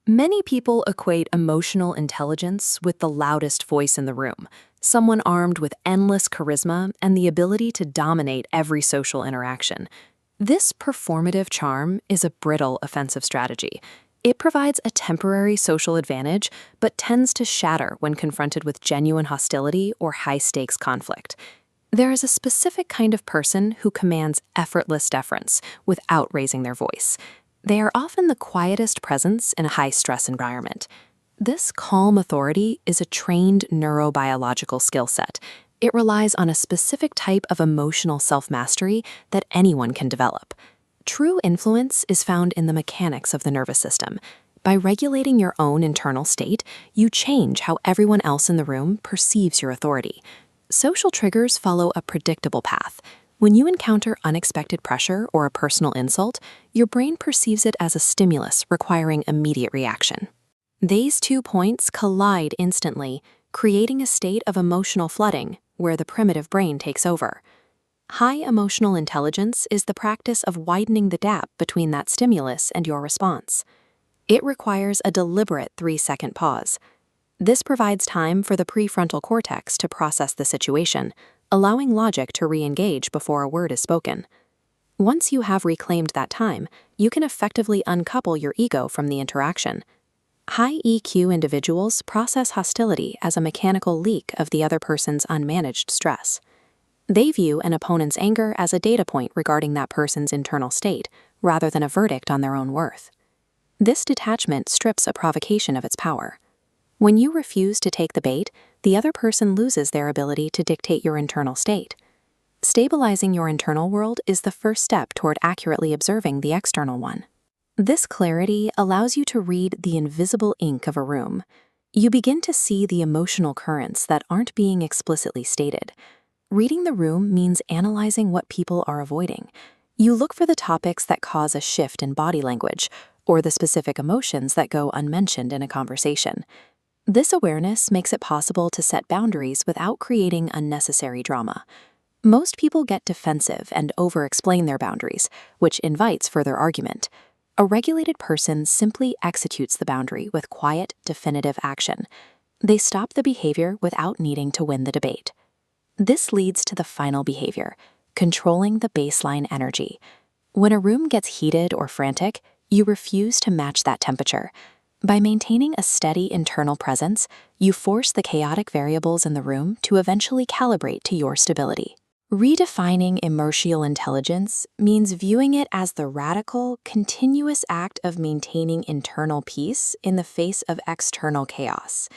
Many people equate emotional intelligence with the loudest voice in the room, someone armed with endless charisma and the ability to dominate every social interaction. This performative charm is a brittle offensive strategy. It provides a temporary social advantage, but tends to shatter when confronted with genuine hostility or high-stakes conflict. There is a specific kind of person who commands effortless deference without raising their voice. They are often the quietest presence in a high-stress environment. This calm authority is a trained neurobiological skill set. It relies on a specific type of emotional self-mastery that anyone can develop. True influence is found in the mechanics of the nervous system. By regulating your own internal state, you change how everyone else in the room perceives your authority. Social triggers follow a predictable path. When you encounter unexpected pressure or a personal insult, your brain perceives it as a stimulus requiring immediate reaction. These 2 points collide instantly, creating a state of emotional flooding where the primitive brain takes over. High emotional intelligence is the practice of widening the gap between that stimulus and your response. It requires a deliberate 3-second pause. This provides time for the prefrontal cortex to process the situation, allowing logic to re-engage before a word is spoken. Once you have reclaimed that time, you can effectively uncouple your ego from the interaction. High EQ individuals process hostility as a mechanical leak of the other person's unmanaged stress. They view an opponent's anger as a data point regarding that person's internal state, rather than a verdict on their own worth. This detachment strips a provocation of its power. When you refuse to take the bait, the other person loses their ability to dictate your internal state. Stabilizing your internal world is the first step toward accurately observing the external one. This clarity allows you to read the invisible ink of a room. You begin to see the emotional currents that aren't being explicitly stated. Reading the room means analyzing what people are avoiding. You look for the topics that cause a shift in body language, or the specific emotions that go unmentioned in a conversation. This awareness makes it possible to set boundaries without creating unnecessary drama. Most people get defensive and over-explain their boundaries, which invites further argument. A regulated person simply executes the boundary with quiet, definitive action. They stop the behavior without needing to win the debate. This leads to the final behavior, controlling the baseline energy. When a room gets heated or frantic, you refuse to match that temperature. By maintaining a steady internal presence, you force the chaotic variables in the room to eventually calibrate to your stability. Redefining emotional intelligence means viewing it as the radical, continuous act of maintaining internal peace in the face of external chaos.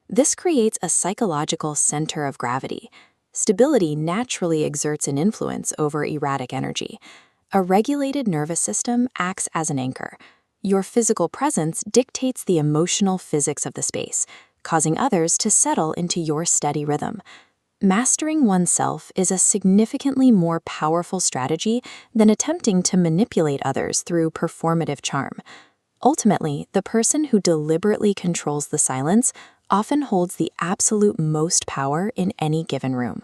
This creates a psychological center of gravity. Stability naturally exerts an influence over erratic energy. A regulated nervous system acts as an anchor. Your physical presence dictates the emotional physics of the space, causing others to settle into your steady rhythm. Mastering oneself is a significantly more powerful strategy than attempting to manipulate others through performative charm. Ultimately, the person who deliberately controls the silence often holds the absolute most power in any given room.